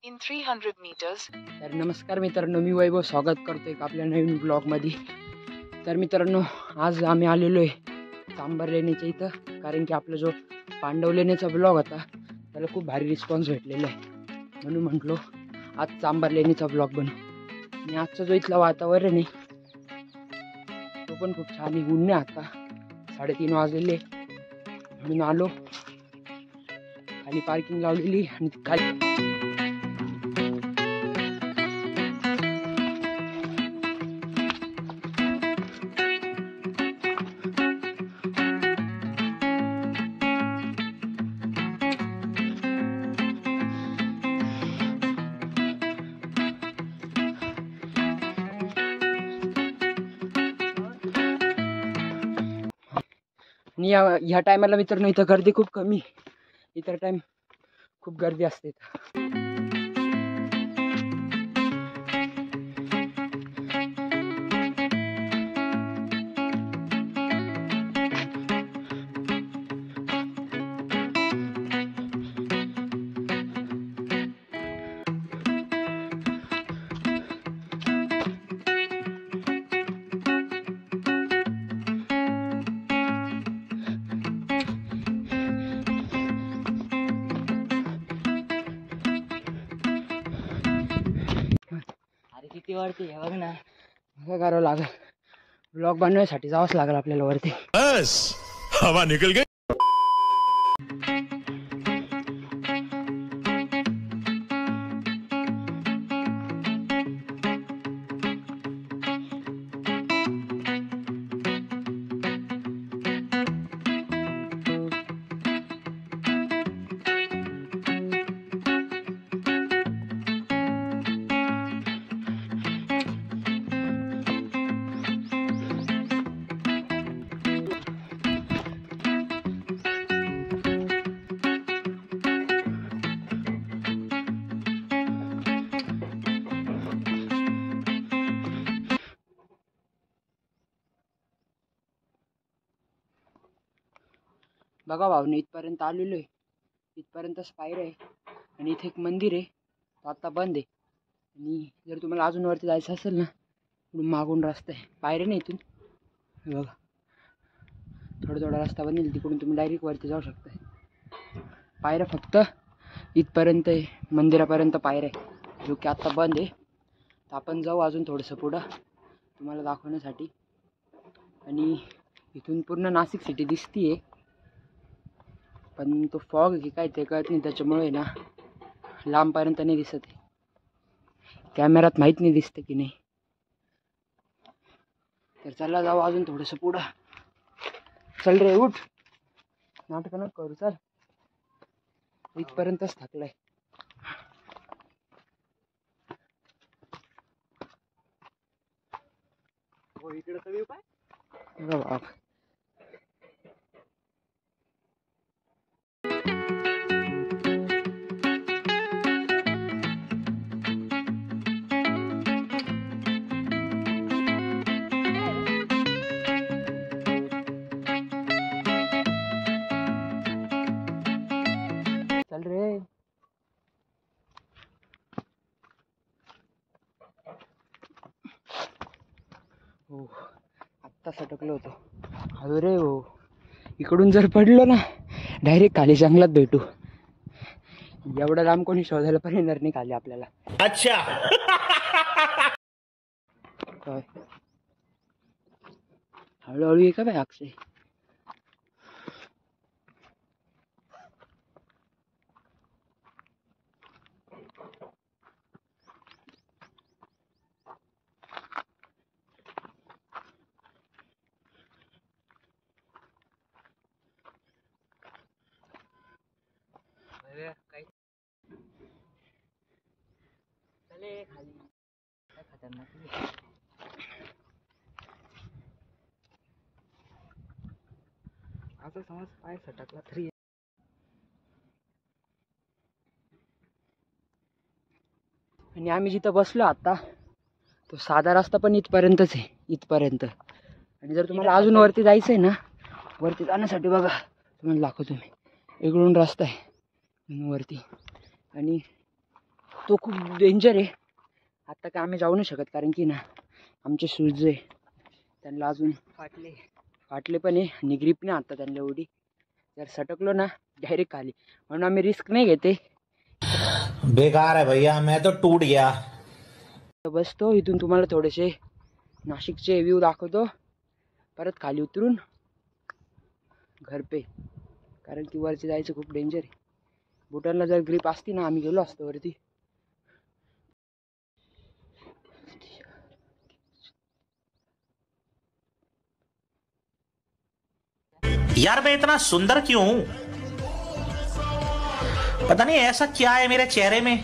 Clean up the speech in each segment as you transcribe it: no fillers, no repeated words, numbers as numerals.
In 300 meters. तर नमस्कार मित्रांनो, मी वैभव स्वागत करतोय आपल्या नवीन ब्लॉगमध्ये. तर मित्रांनो, आज आम्ही आलेलो आहे चांभार लेण्याच्या इथं, कारण की आपला जो पांडव लेण्याचा ब्लॉग होता त्याला खूप भारी रिस्पॉन्स भेटलेला आहे, म्हणून म्हटलो आज चांभार लेण्याचा ब्लॉग बनवू. आणि आजचा जो इथला वातावरण आहे तो पण खूप छान आहे. ऊन नाही, आता 3:30 वाजलेले म्हणून आलो. खाली पार्किंग लावलेली आणि खाली आणि ह्या टायमाला मित्रांनो इथं गर्दी खूप कमी. इतर टाइम खूप गर्दी असते. किती वरती आहे बघ ना, काय करावं लागेल, ब्लॉग बनवण्यासाठी जावंच लागेल आपल्याला वरती. बस हवा निकल गई. बघा भावने, इथपर्यंत आलेलो आहे. इथपर्यंतच पायऱ्या आहे आणि इथे एक मंदिर आहे, तो आता बंद आहे. आणि जर तुम्हाला अजून वरती जायचं असेल ना, इकडून मागून रस्ता आहे, पायऱ्या नाही इथून. बघा थोडा रस्ता बनेल, तिकडून तुम्ही डायरेक्ट वरती जाऊ शकता. पायऱ्या फक्त इथपर्यंत आहे, मंदिरापर्यंत पायऱ्या आहे, जो की आता बंद आहे. तर आपण जाऊ अजून थोडंसं पुढं तुम्हाला दाखवण्यासाठी. आणि इथून पूर्ण नाशिक सिटी दिसतीये, पण तो फॉग की काय ते कळत नाही, त्याच्यामुळे ना लांबपर्यंत नाही दिसत आहे. कॅमेऱ्यात माहीत नाही दिसतं की नाही. तर चला जाऊ अजून थोडंसं पुढं. चल रे, उठ, नाटक नको करू, चल. इथपर्यंतच थकलाय. हो, इकडे तर व्ह्यू काय बाबा. चल रे. हो, आत्ता सटकलो होतो. अरे हो, इकडून जर पडलो ना डायरेक्ट खाली जंगलात भेटू. एवढा लांब कोणी शोधायला पण येणार नाही खाली आपल्याला. अच्छा. काय हळूहळू ये का बाय अक्षय. खाली खतरनाक. असं समज पाय सटकला तरी. आणि आम्ही जिथं बसलो आता, तो साधा रस्ता पण इथपर्यंतच आहे, इथपर्यंत. आणि जर तुम्हाला अजून वरती जायचं आहे ना, वरती जाण्यासाठी बघा तुम्हाला दाखवतो मी, इकडून रस्ता आहे वरती. आणि तो खूप डेंजर आहे. आत्ता काय आम्ही जाऊ नाही शकत कारण की ना आमचे शूज आहे त्यांना अजून फाटले पण आहे आणि ग्रीप नाही आता त्यांना एवढी. जर सटकलो ना डायरेक्ट खाली, म्हणून आम्ही रिस्क नाही घेते. बेकार है भैया, मैं तो टूट गया. बसतो इथून तुम्हाला थोडेसे नाशिकचे व्ह्यू दाखवतो, परत खाली उतरून घर पे, कारण की वरती जायचं खूप डेंजर आहे. बुटांना जर ग्रीप असती ना आम्ही गेलो असतो वरती. यार मैं इतना सुंदर क्यों हूं? पता नहीं ऐसा क्या है मेरे चेहरे में.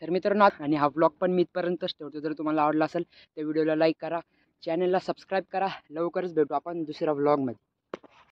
तर मित्रांनो, आणि हा ब्लॉग पण मी इथपर्यंतच ठेवतो. जर तुम्हाला आवडला असेल तर व्हिडिओला लाईक करा, चॅनलला सबस्क्राईब करा. लवकरच भेटू आपण दुसऱ्या व्लॉगमध्ये.